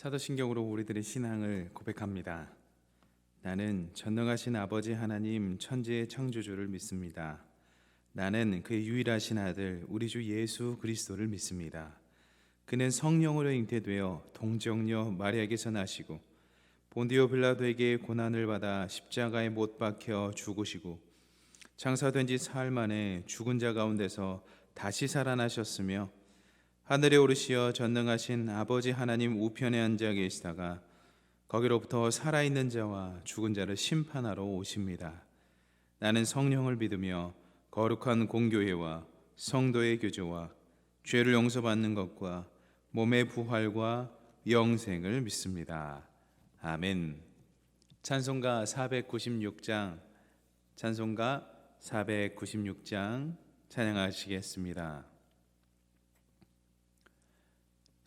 사도신경으로 우리들의 신앙을 고백합니다. 나는 전능하신 아버지 하나님 천지의 창조주를 믿습니다. 나는 그의 유일하신 아들 우리 주 예수 그리스도를 믿습니다. 그는 성령으로 잉태되어 동정녀 마리아에게서 나시고 본디오 빌라도에게 고난을 받아 십자가에 못 박혀 죽으시고 장사된 지 사흘 만에 죽은 자 가운데서 다시 살아나셨으며 하늘에 오르시어 전능하신 아버지 하나님 우편에 앉아 계시다가 거기로부터 살아있는 자와 죽은 자를 심판하러 오십니다. 나는 성령을 믿으며 거룩한 공교회와 성도의 교제와 죄를 용서받는 것과 몸의 부활과 영생을 믿습니다. 아멘. 찬송가 496장 찬양하시겠습니다.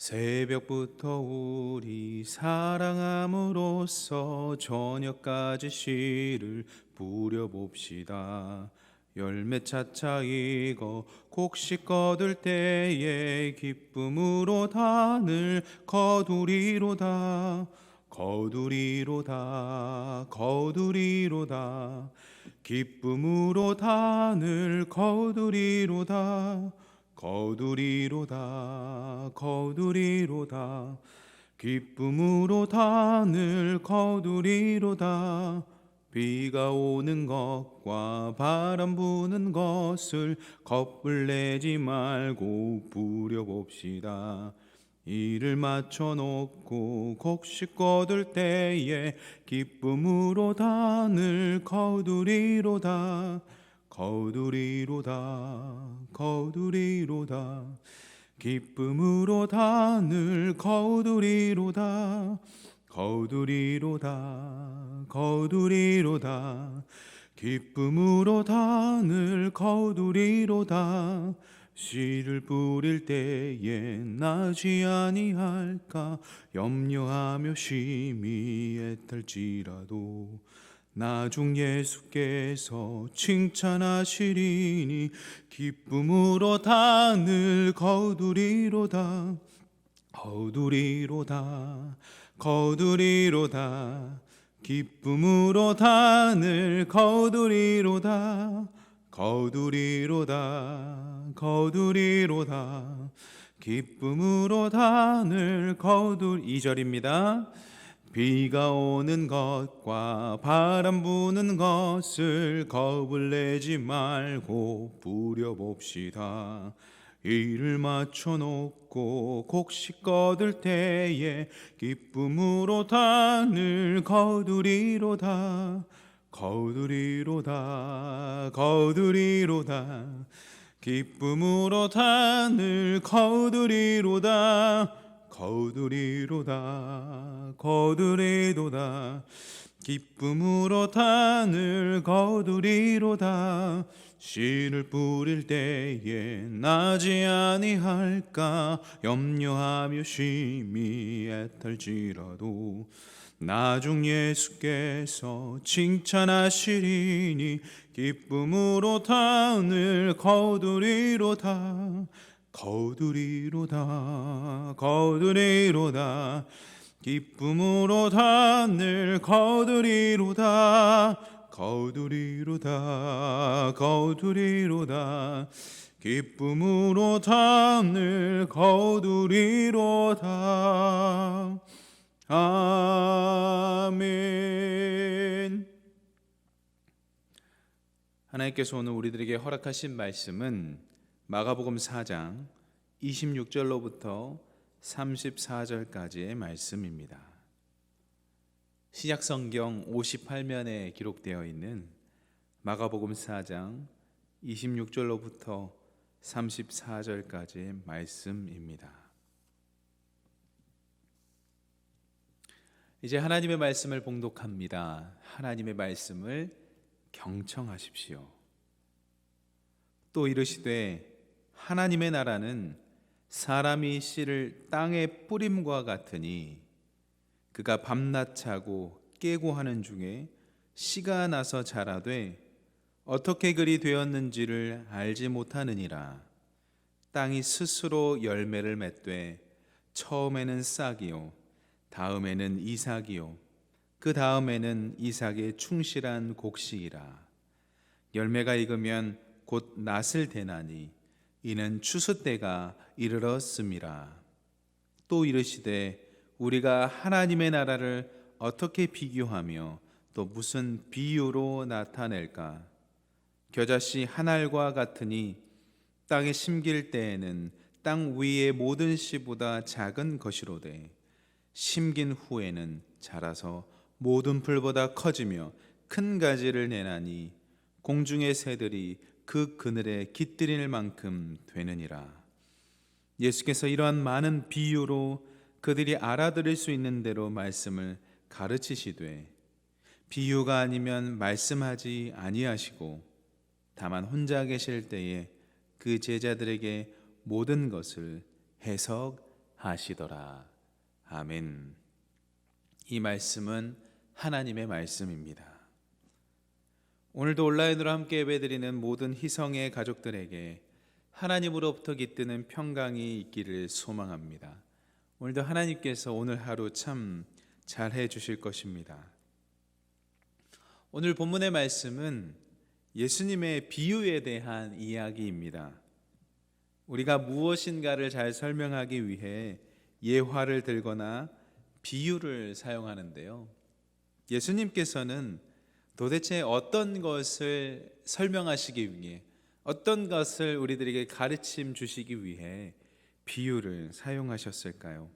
새벽부터 우리 사랑함으로써 저녁까지 씨를 뿌려봅시다. 열매 차차 익어 곡식 거둘 때에 기쁨으로 단을 거두리로다. 기쁨으로 단을 거두리로다. 기쁨으로 단을 거두리로다. 비가 오는 것과 바람 부는 것을 겁을내지 말고 부려봅시다. 이를 맞춰놓고 곡식 거둘 때에 기쁨으로 단을 거두리로다. 기쁨으로 단을 거두리로다. 기쁨으로 단을 거두리로다. 씨를 뿌릴 때에 나지 아니할까 염려하며 심히 애탈지라도 나중 예수께서 칭찬하시리니 기쁨으로 단을 거두리로다. 기쁨으로 단을 거두리로다. 기쁨으로 단을 2절입니다. 비가 오는 것과 바람 부는 것을 겁을 내지 말고 부려봅시다. 이를 맞춰놓고 곡식 거둘 때에 기쁨으로 단을 거두리로다. 기쁨으로 단을 거두리로다. 기쁨으로 단을 거두리로다. 씨를 뿌릴 때에 나지 아니할까 염려하며 심히 애탈지라도 나중 예수께서 칭찬하시리니 기쁨으로 단을 거두리로다. 기쁨으로 단을 거두리로다. 기쁨으로 단을 거두리로다. 아멘. 하나님께서 오늘 우리들에게 허락하신 말씀은 마가복음 4장 26절로부터 34절까지의 말씀입니다. 신약성경 58면에 기록되어 있는 마가복음 4장 26절로부터 34절까지의 말씀입니다. 이제 하나님의 말씀을 봉독합니다. 하나님의 말씀을 경청하십시오. 또 이르시되 하나님의 나라는 사람이 씨를 땅에 뿌림과 같으니 그가 밤낮 자고 깨고 하는 중에 씨가 나서 자라되 어떻게 그리 되었는지를 알지 못하느니라. 땅이 스스로 열매를 맺되 처음에는 싹이요 다음에는 이삭이요 그 다음에는 이삭의 충실한 곡식이라. 열매가 익으면 곧 낫을 대나니 이는 추수 때가 이르렀음이라. 또 이르시되 우리가 하나님의 나라를 어떻게 비교하며 또 무슨 비유로 나타낼까? 겨자씨 한 알과 같으니 땅에 심길 때에는 땅 위의 모든 씨보다 작은 것이로되 심긴 후에는 자라서 모든 풀보다 커지며 큰 가지를 내나니 공중의 새들이 그 그늘에 깃들일 만큼 되느니라. 예수께서 이러한 많은 비유로 그들이 알아들을 수 있는 대로 말씀을 가르치시되 비유가 아니면 말씀하지 아니하시고 다만 혼자 계실 때에 그 제자들에게 모든 것을 해석하시더라. 아멘. 이 말씀은 하나님의 말씀입니다. 오늘도 온라인으로 함께 예배드리는 모든 희성의 가족들에게 하나님으로부터 깃드는 평강이 있기를 소망합니다. 오늘도 하나님께서 오늘 하루 참 잘해 주실 것입니다. 오늘 본문의 말씀은 예수님의 비유에 대한 이야기입니다. 우리가 무엇인가를 잘 설명하기 위해 예화를 들거나 비유를 사용하는데요. 예수님께서는 도대체 어떤 것을 설명하시기 위해, 어떤 것을 우리들에게 가르침 주시기 위해 비유를 사용하셨을까요?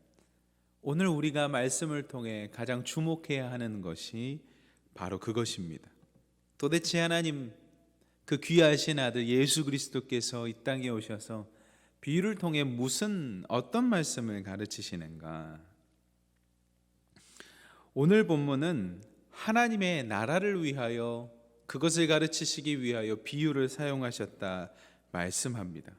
오늘 우리가 말씀을 통해 가장 주목해야 하는 것이 바로 그것입니다. 도대체 하나님 그 귀하신 아들 예수 그리스도께서 이 땅에 오셔서 비유를 통해 어떤 말씀을 가르치시는가? 오늘 본문은 하나님의 나라를 위하여, 그것을 가르치시기 위하여 비유를 사용하셨다 말씀합니다.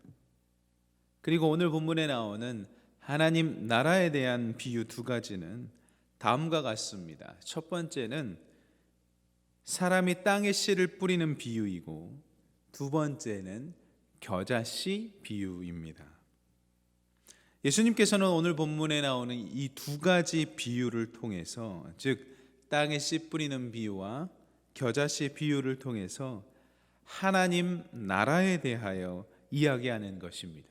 그리고 오늘 본문에 나오는 하나님 나라에 대한 비유 두 가지는 다음과 같습니다. 첫 번째는 사람이 땅에 씨를 뿌리는 비유이고, 두 번째는 겨자씨 비유입니다. 예수님께서는 오늘 본문에 나오는 이 두 가지 비유를 통해서, 즉 땅에 씨 뿌리는 비유와 겨자씨 비유를 통해서 하나님 나라에 대하여 이야기하는 것입니다.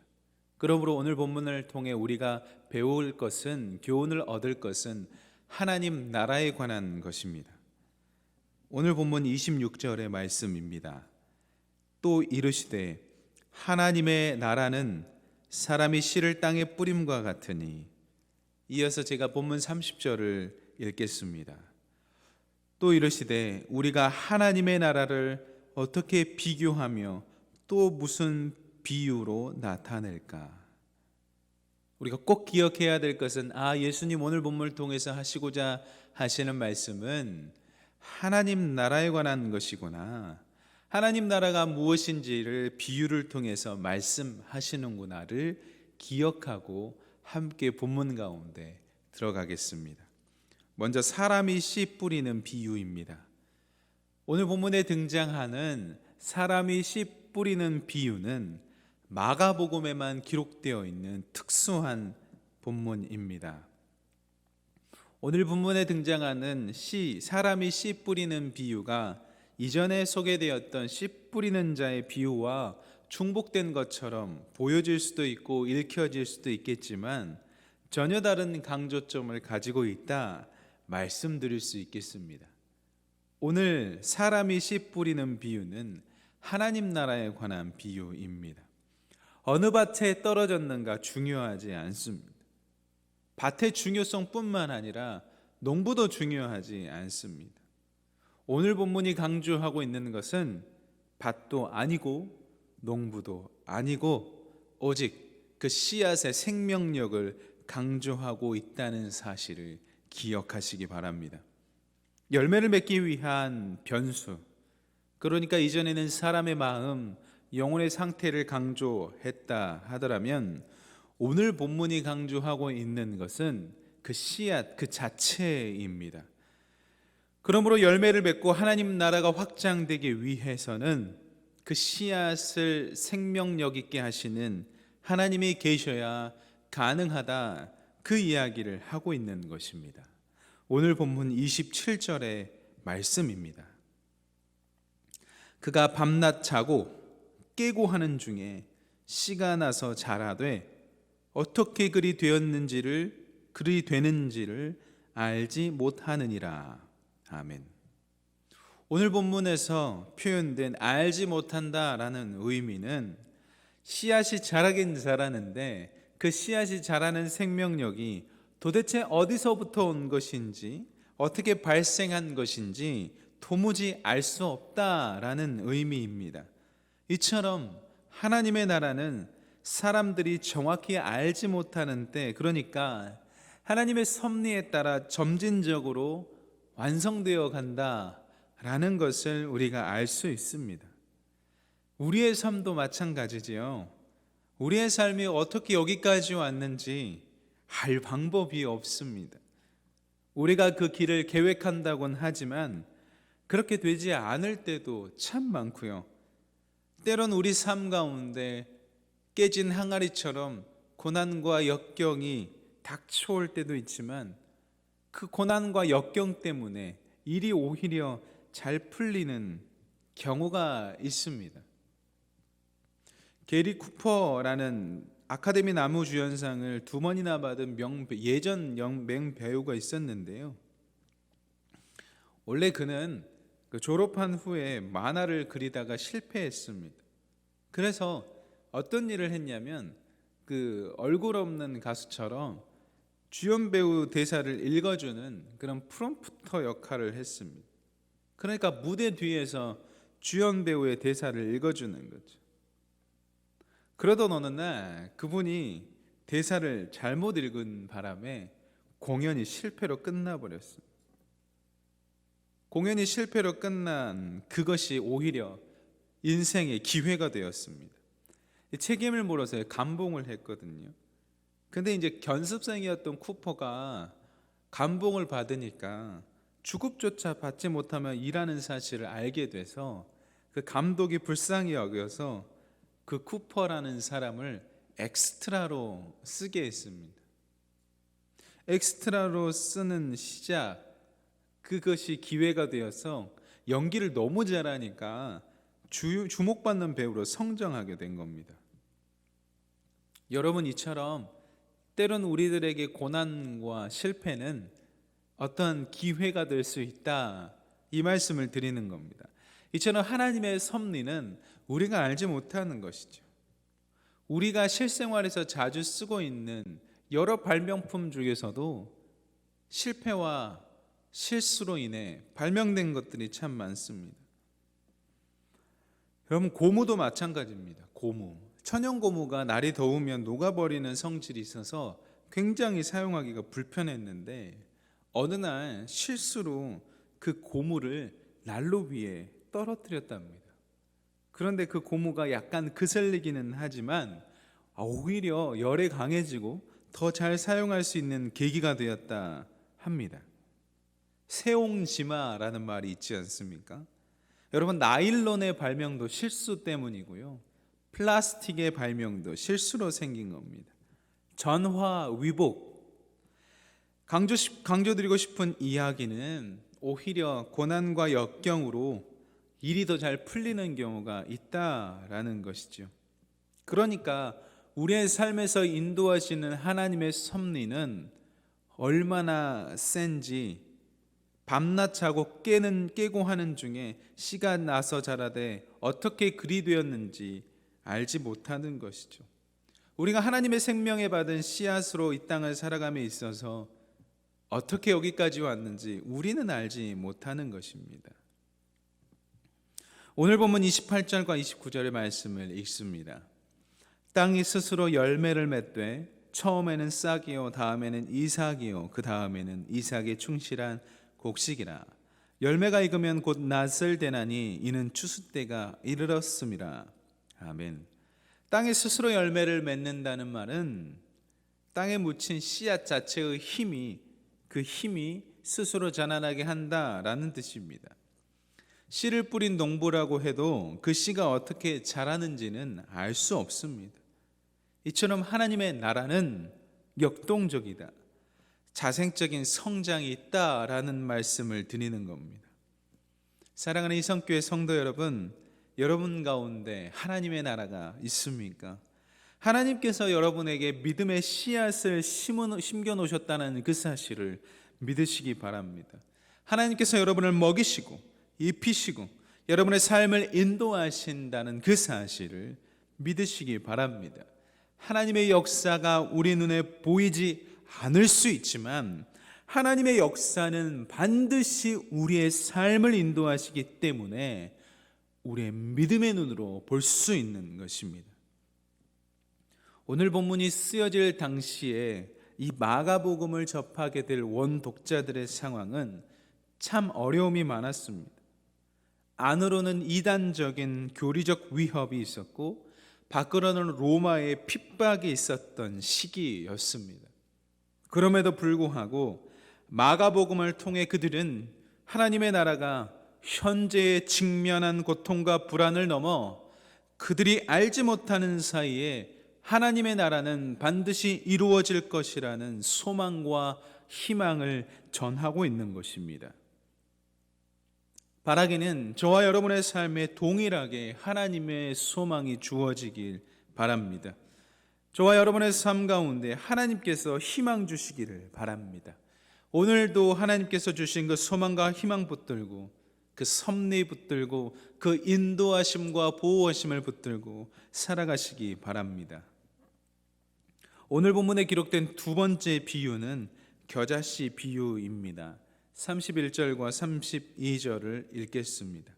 그러므로 오늘 본문을 통해 우리가 배울 것은, 교훈을 얻을 것은 하나님 나라에 관한 것입니다. 오늘 본문 26절의 말씀입니다. 또 이르시되 하나님의 나라는 사람이 씨를 땅에 뿌림과 같으니. 이어서 제가 본문 30절을 읽겠습니다. 또 이르시되 우리가 하나님의 나라를 어떻게 비교하며 또 무슨 비유로 나타낼까? 우리가 꼭 기억해야 될 것은, 예수님 오늘 본문을 통해서 하시고자 하시는 말씀은 하나님 나라에 관한 것이구나, 하나님 나라가 무엇인지를 비유를 통해서 말씀하시는구나를 기억하고 함께 본문 가운데 들어가겠습니다. 먼저 사람이 씨 뿌리는 비유입니다. 오늘 본문에 등장하는 사람이 씨 뿌리는 비유는 마가복음에만 기록되어 있는 특수한 본문입니다. 오늘 본문에 등장하는 사람이 씨 뿌리는 비유가 이전에 소개되었던 씨 뿌리는 자의 비유와 중복된 것처럼 보여질 수도 있고 읽혀질 수도 있겠지만 전혀 다른 강조점을 가지고 있다 말씀드릴 수 있겠습니다. 오늘 사람이 씨 뿌리는 비유는 하나님 나라에 관한 비유입니다. 어느 밭에 떨어졌는가 중요하지 않습니다. 밭의 중요성뿐만 아니라 농부도 중요하지 않습니다. 오늘 본문이 강조하고 있는 것은 밭도 아니고 농부도 아니고 오직 그 씨앗의 생명력을 강조하고 있다는 사실을 기억하시기 바랍니다. 열매를 맺기 위한 변수, 그러니까 이전에는 사람의 마음, 영혼의 상태를 강조했다 하더라면 오늘 본문이 강조하고 있는 것은 그 씨앗 그 자체입니다. 그러므로 열매를 맺고 하나님 나라가 확장되기 위해서는 그 씨앗을 생명력 있게 하시는 하나님이 계셔야 가능하다, 그 이야기를 하고 있는 것입니다. 오늘 본문 27절의 말씀입니다. 그가 밤낮 자고 깨고 하는 중에 씨가 나서 자라되 어떻게 그리 되는지를 알지 못하느니라. 아멘. 오늘 본문에서 표현된 알지 못한다라는 의미는 씨앗이 자라긴 자라는데 그 씨앗이 자라는 생명력이 도대체 어디서부터 온 것인지, 어떻게 발생한 것인지 도무지 알 수 없다라는 의미입니다. 이처럼 하나님의 나라는 사람들이 정확히 알지 못하는 때, 그러니까 하나님의 섭리에 따라 점진적으로 완성되어 간다라는 것을 우리가 알 수 있습니다. 우리의 삶도 마찬가지지요. 우리의 삶이 어떻게 여기까지 왔는지 알 방법이 없습니다. 우리가 그 길을 계획한다곤 하지만 그렇게 되지 않을 때도 참 많고요. 때론 우리 삶 가운데 깨진 항아리처럼 고난과 역경이 닥쳐올 때도 있지만 그 고난과 역경 때문에 일이 오히려 잘 풀리는 경우가 있습니다. 게리 쿠퍼라는 아카데미 나무주연상을 2번이나 받은 예전 명배우가 있었는데요. 원래 그는 졸업한 후에 만화를 그리다가 실패했습니다. 그래서 어떤 일을 했냐면 그 얼굴 없는 가수처럼 주연 배우 대사를 읽어주는 그런 프롬프터 역할을 했습니다. 그러니까 무대 뒤에서 주연 배우의 대사를 읽어주는 거죠. 그러던 어느 날 그분이 대사를 잘못 읽은 바람에 공연이 실패로 끝나버렸습니다. 공연이 실패로 끝난 그것이 오히려 인생의 기회가 되었습니다. 책임을 물어서 감봉을 했거든요. 근데 이제 견습생이었던 쿠퍼가 감봉을 받으니까 주급조차 받지 못하면 일하는 사실을 알게 돼서 그 감독이 불쌍히 여겨서 그 쿠퍼라는 사람을 엑스트라로 쓰게 했습니다. 엑스트라로 쓰는 시작, 그것이 기회가 되어서 연기를 너무 잘하니까 주목받는 배우로 성장하게 된 겁니다. 여러분, 이처럼 때론 우리들에게 고난과 실패는 어떤 기회가 될 수 있다, 이 말씀을 드리는 겁니다. 이처럼 하나님의 섭리는 우리가 알지 못하는 것이죠. 우리가 실생활에서 자주 쓰고 있는 여러 발명품 중에서도 실패와 실수로 인해 발명된 것들이 참 많습니다. 여러분, 고무도 마찬가지입니다. 고무, 천연 고무가 날이 더우면 녹아버리는 성질이 있어서 굉장히 사용하기가 불편했는데 어느 날 실수로 그 고무를 난로 위에 떨어뜨렸답니다. 그런데 그 고무가 약간 그슬리기는 하지만 오히려 열에 강해지고 더 잘 사용할 수 있는 계기가 되었다 합니다. 세옹지마라는 말이 있지 않습니까? 여러분, 나일론의 발명도 실수 때문이고요, 플라스틱의 발명도 실수로 생긴 겁니다. 전화위복. 강조드리고 싶은 이야기는 오히려 고난과 역경으로 일이 더 잘 풀리는 경우가 있다라는 것이죠. 그러니까 우리의 삶에서 인도하시는 하나님의 섭리는 얼마나 센지 밤낮 자고 깨고 하는 중에 씨가 나서 자라되 어떻게 그리 되었는지 알지 못하는 것이죠. 우리가 하나님의 생명에 받은 씨앗으로 이 땅을 살아감에 있어서 어떻게 여기까지 왔는지 우리는 알지 못하는 것입니다. 오늘 본문 28절과 29절의 말씀을 읽습니다. 땅이 스스로 열매를 맺되 처음에는 싹이요 다음에는 이삭이요 그 다음에는 이삭의 충실한 곡식이라. 열매가 익으면 곧 낫을 되나니 이는 추수 때가 이르렀음이라. 아멘. 땅이 스스로 열매를 맺는다는 말은 땅에 묻힌 씨앗 자체의 힘이, 그 힘이 스스로 자라나게 한다라는 뜻입니다. 씨를 뿌린 농부라고 해도 그 씨가 어떻게 자라는지는 알 수 없습니다. 이처럼 하나님의 나라는 역동적이다. 자생적인 성장이 있다라는 말씀을 드리는 겁니다. 사랑하는 이성교회 성도 여러분, 여러분 가운데 하나님의 나라가 있습니까? 하나님께서 여러분에게 믿음의 씨앗을 심겨 놓으셨다는 그 사실을 믿으시기 바랍니다. 하나님께서 여러분을 먹이시고 입히시고 여러분의 삶을 인도하신다는 그 사실을 믿으시기 바랍니다. 하나님의 역사가 우리 눈에 보이지 않을 수 있지만 하나님의 역사는 반드시 우리의 삶을 인도하시기 때문에 우리의 믿음의 눈으로 볼 수 있는 것입니다. 오늘 본문이 쓰여질 당시에 이 마가복음을 접하게 될 원독자들의 상황은 참 어려움이 많았습니다. 안으로는 이단적인 교리적 위협이 있었고 밖으로는 로마의 핍박이 있었던 시기였습니다. 그럼에도 불구하고 마가복음을 통해 그들은 하나님의 나라가 현재에 직면한 고통과 불안을 넘어 그들이 알지 못하는 사이에 하나님의 나라는 반드시 이루어질 것이라는 소망과 희망을 전하고 있는 것입니다. 바라기는 저와 여러분의 삶에 동일하게 하나님의 소망이 주어지길 바랍니다. 저와 여러분의 삶 가운데 하나님께서 희망 주시기를 바랍니다. 오늘도 하나님께서 주신 그 소망과 희망 붙들고 그 섭리 붙들고 그 인도하심과 보호하심을 붙들고 살아가시기 바랍니다. 오늘 본문에 기록된 두 번째 비유는 겨자씨 비유입니다. 31절과 32절을 읽겠습니다.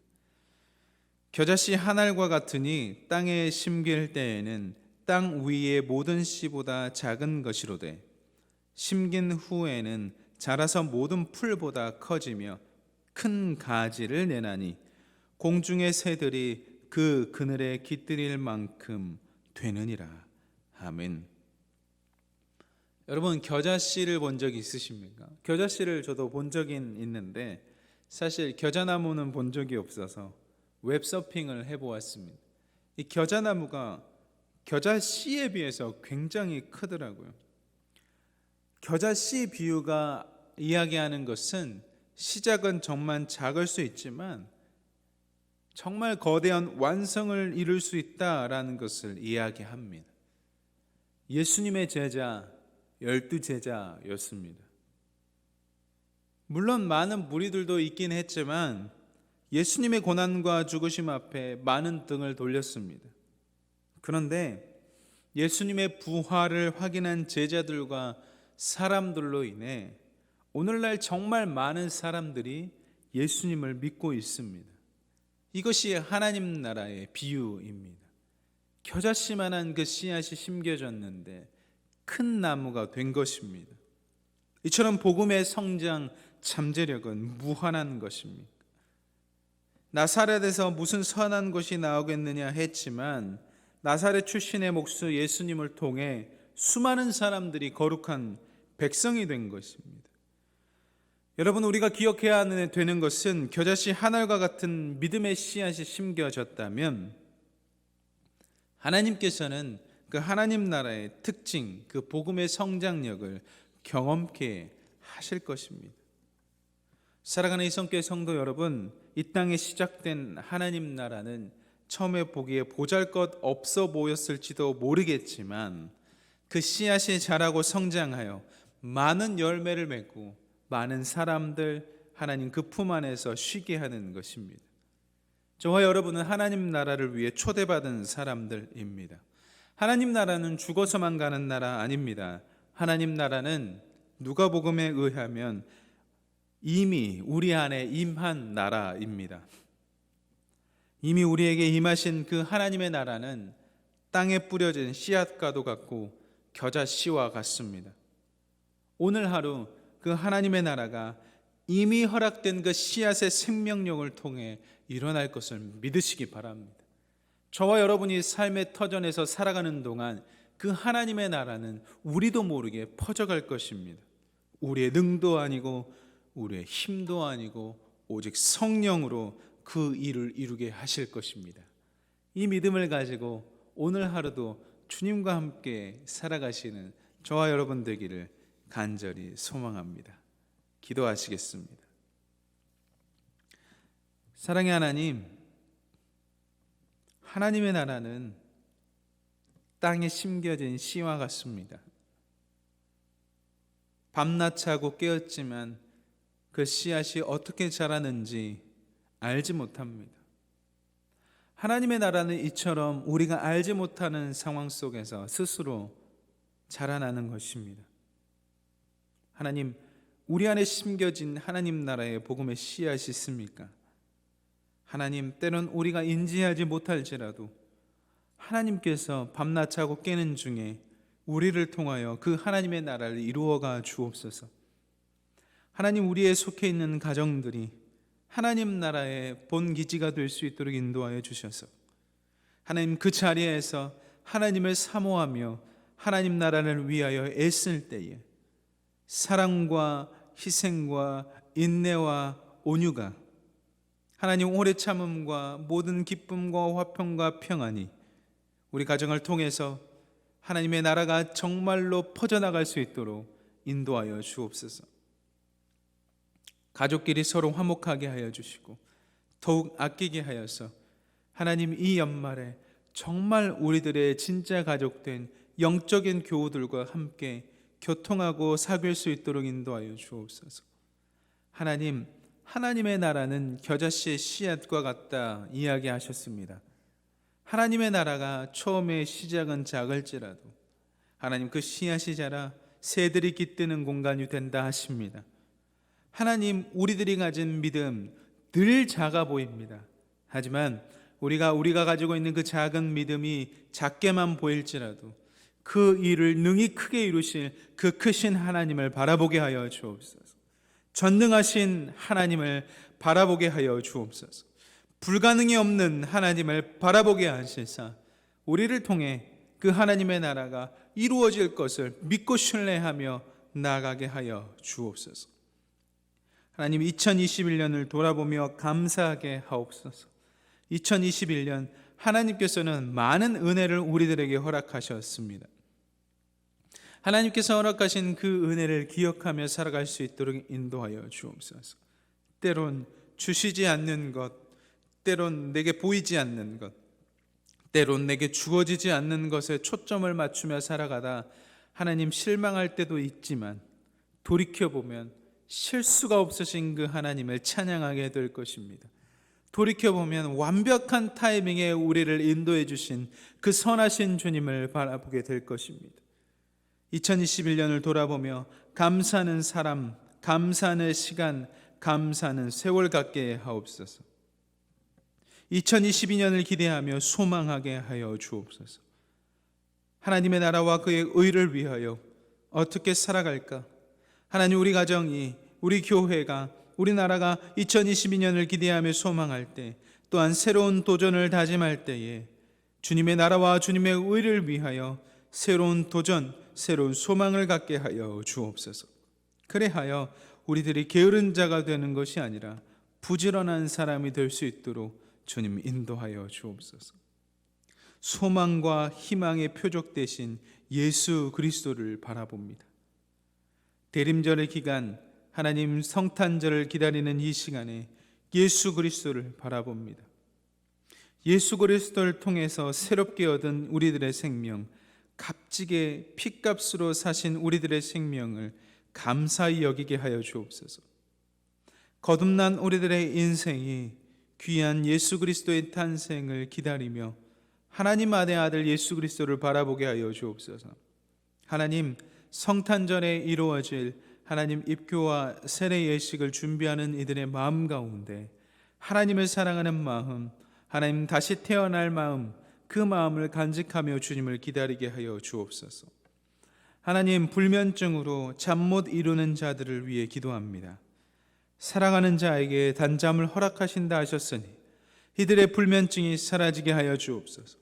겨자씨 한 알과 같으니 땅에 심길 때에는 땅 위의 모든 씨보다 작은 것이로되 심긴 후에는 자라서 모든 풀보다 커지며 큰 가지를 내나니 공중의 새들이 그 그늘에 깃들일 만큼 되느니라. 아멘. 여러분, 겨자씨를 본 적이 있으십니까? 겨자씨를 저도 본 적은 있는데 사실 겨자나무는 본 적이 없어서 웹서핑을 해보았습니다. 이 겨자나무가 겨자씨에 비해서 굉장히 크더라고요. 겨자씨 비유가 이야기하는 것은 시작은 정말 작을 수 있지만 정말 거대한 완성을 이룰 수 있다라는 것을 이야기합니다. 예수님의 제자 12제자였습니다. 물론 많은 무리들도 있긴 했지만 예수님의 고난과 죽으심 앞에 많은 등을 돌렸습니다. 그런데 예수님의 부활을 확인한 제자들과 사람들로 인해 오늘날 정말 많은 사람들이 예수님을 믿고 있습니다. 이것이 하나님 나라의 비유입니다. 겨자씨만한 그 씨앗이 심겨졌는데 큰 나무가 된 것입니다. 이처럼 복음의 성장 잠재력은 무한한 것입니다. 나사렛에서 무슨 선한 것이 나오겠느냐 했지만 나사렛 출신의 목수 예수님을 통해 수많은 사람들이 거룩한 백성이 된 것입니다. 여러분, 우리가 기억해야 되는 것은 겨자씨 한 알과 같은 믿음의 씨앗이 심겨졌다면 하나님께서는 그 하나님 나라의 특징, 그 복음의 성장력을 경험케 하실 것입니다. 사랑하는 이성교회 성도 여러분, 이 땅에 시작된 하나님 나라는 처음에 보기에 보잘것 없어 보였을지도 모르겠지만 그 씨앗이 자라고 성장하여 많은 열매를 맺고 많은 사람들 하나님 그 품 안에서 쉬게 하는 것입니다. 저와 여러분은 하나님 나라를 위해 초대받은 사람들입니다. 하나님 나라는 죽어서만 가는 나라 아닙니다. 하나님 나라는 누가복음에 의하면 이미 우리 안에 임한 나라입니다. 이미 우리에게 임하신 그 하나님의 나라는 땅에 뿌려진 씨앗과도 같고 겨자씨와 같습니다. 오늘 하루 그 하나님의 나라가 이미 허락된 그 씨앗의 생명력을 통해 일어날 것을 믿으시기 바랍니다. 저와 여러분이 삶의 터전에서 살아가는 동안 그 하나님의 나라는 우리도 모르게 퍼져갈 것입니다. 우리의 능도 아니고 우리의 힘도 아니고 오직 성령으로 그 일을 이루게 하실 것입니다. 이 믿음을 가지고 오늘 하루도 주님과 함께 살아가시는 저와 여러분 되기를 간절히 소망합니다. 기도하시겠습니다. 사랑의 하나님, 하나님의 나라는 땅에 심겨진 씨와 같습니다. 밤낮하고 깨었지만 그 씨앗이 어떻게 자라는지 알지 못합니다. 하나님의 나라는 이처럼 우리가 알지 못하는 상황 속에서 스스로 자라나는 것입니다. 하나님, 우리 안에 심겨진 하나님 나라의 복음의 씨앗이 있습니까? 하나님, 때론 우리가 인지하지 못할지라도 하나님께서 밤낮하고 깨는 중에 우리를 통하여 그 하나님의 나라를 이루어가 주옵소서. 하나님, 우리의 속해 있는 가정들이 하나님 나라의 본기지가 될 수 있도록 인도하여 주셔서 하나님, 그 자리에서 하나님을 사모하며 하나님 나라를 위하여 애쓸 때에 사랑과 희생과 인내와 온유가, 하나님 오래 참음과 모든 기쁨과 화평과 평안이 우리 가정을 통해서 하나님의 나라가 정말로 퍼져나갈 수 있도록 인도하여 주옵소서. 가족끼리 서로 화목하게 하여 주시고 더욱 아끼게 하여서 하나님, 이 연말에 정말 우리들의 진짜 가족된 영적인 교우들과 함께 교통하고 사귈 수 있도록 인도하여 주옵소서. 하나님, 하나님의 나라는 겨자씨의 씨앗과 같다 이야기하셨습니다. 하나님의 나라가 처음에 시작은 작을지라도 하나님, 그 씨앗이 자라 새들이 깃드는 공간이 된다 하십니다. 하나님, 우리들이 가진 믿음 늘 작아 보입니다. 하지만 우리가 가지고 있는 그 작은 믿음이 작게만 보일지라도 그 일을 능히 크게 이루실 그 크신 하나님을 바라보게 하여 주옵소서. 전능하신 하나님을 바라보게 하여 주옵소서. 불가능이 없는 하나님을 바라보게 하시사 우리를 통해 그 하나님의 나라가 이루어질 것을 믿고 신뢰하며 나아가게 하여 주옵소서. 하나님, 2021년을 돌아보며 감사하게 하옵소서. 2021년 하나님께서는 많은 은혜를 우리들에게 허락하셨습니다. 하나님께서 허락하신 그 은혜를 기억하며 살아갈 수 있도록 인도하여 주옵소서. 때론 주시지 않는 것, 때론 내게 보이지 않는 것, 때론 내게 주어지지 않는 것에 초점을 맞추며 살아가다 하나님 실망할 때도 있지만 돌이켜보면 실수가 없으신 그 하나님을 찬양하게 될 것입니다. 돌이켜보면 완벽한 타이밍에 우리를 인도해 주신 그 선하신 주님을 바라보게 될 것입니다. 2021년을 돌아보며 감사하는 사람, 감사하는 시간, 감사하는 세월 갖게 하옵소서. 2022년을 기대하며 소망하게 하여 주옵소서. 하나님의 나라와 그의 의를 위하여 어떻게 살아갈까? 하나님, 우리 가정이, 우리 교회가, 우리나라가 2022년을 기대하며 소망할 때, 또한 새로운 도전을 다짐할 때에 주님의 나라와 주님의 의를 위하여 새로운 도전, 새로운 소망을 갖게 하여 주옵소서. 그래하여 우리들이 게으른 자가 되는 것이 아니라 부지런한 사람이 될 수 있도록 주님 인도하여 주옵소서. 소망과 희망의 표적 되신 예수 그리스도를 바라봅니다. 대림절의 기간, 하나님 성탄절을 기다리는 이 시간에 예수 그리스도를 바라봅니다. 예수 그리스도를 통해서 새롭게 얻은 우리들의 생명, 값지게 핏값으로 사신 우리들의 생명을 감사히 여기게 하여 주옵소서. 거듭난 우리들의 인생이 귀한 예수 그리스도의 탄생을 기다리며 하나님 아들 아들 예수 그리스도를 바라보게 하여 주옵소서. 하나님, 성탄절에 이루어질 하나님 입교와 세례 예식을 준비하는 이들의 마음 가운데 하나님을 사랑하는 마음, 하나님 다시 태어날 마음, 그 마음을 간직하며 주님을 기다리게 하여 주옵소서. 하나님, 불면증으로 잠 못 이루는 자들을 위해 기도합니다. 사랑하는 자에게 단잠을 허락하신다 하셨으니 이들의 불면증이 사라지게 하여 주옵소서.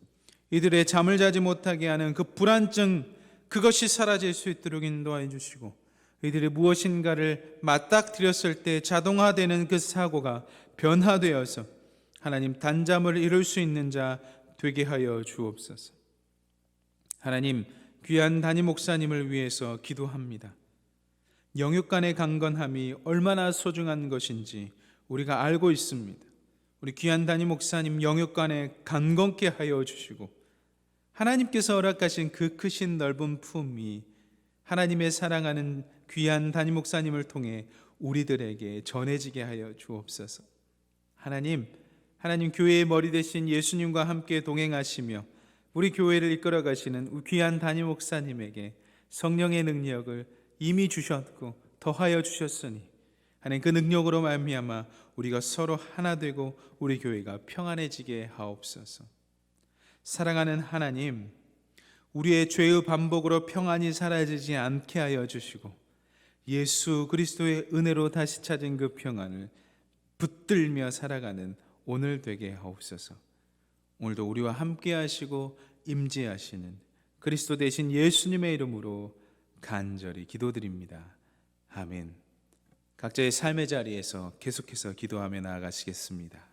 이들의 잠을 자지 못하게 하는 그 불안증, 그것이 사라질 수 있도록 인도하여 주시고, 이들이 무엇인가를 맞닥뜨렸을 때 자동화되는 그 사고가 변화되어서 하나님 단잠을 이룰 수 있는 자 되게 하여 주옵소서. 하나님, 귀한 담임 목사님을 위해서 기도합니다. 영육간의 강건함이 얼마나 소중한 것인지 우리가 알고 있습니다. 우리 귀한 담임 목사님 영육간에 강건케 하여 주시고 하나님께서 허락하신 그 크신 넓은 품이 하나님의 사랑하는 귀한 담임 목사님을 통해 우리들에게 전해지게 하여 주옵소서. 하나님 교회의 머리 되신 예수님과 함께 동행하시며 우리 교회를 이끌어 가시는 귀한 담임 목사님에게 성령의 능력을 이미 주셨고 더하여 주셨으니 하나님 그 능력으로 말미암아 우리가 서로 하나 되고 우리 교회가 평안해지게 하옵소서. 사랑하는 하나님, 우리의 죄의 반복으로 평안이 사라지지 않게 하여 주시고 예수 그리스도의 은혜로 다시 찾은 그 평안을 붙들며 살아가는 오늘 되게 하옵소서. 오늘도 우리와 함께 하시고 임재하시는 그리스도 되신 예수님의 이름으로 간절히 기도드립니다. 아멘. 각자의 삶의 자리에서 계속해서 기도하며 나아가시겠습니다.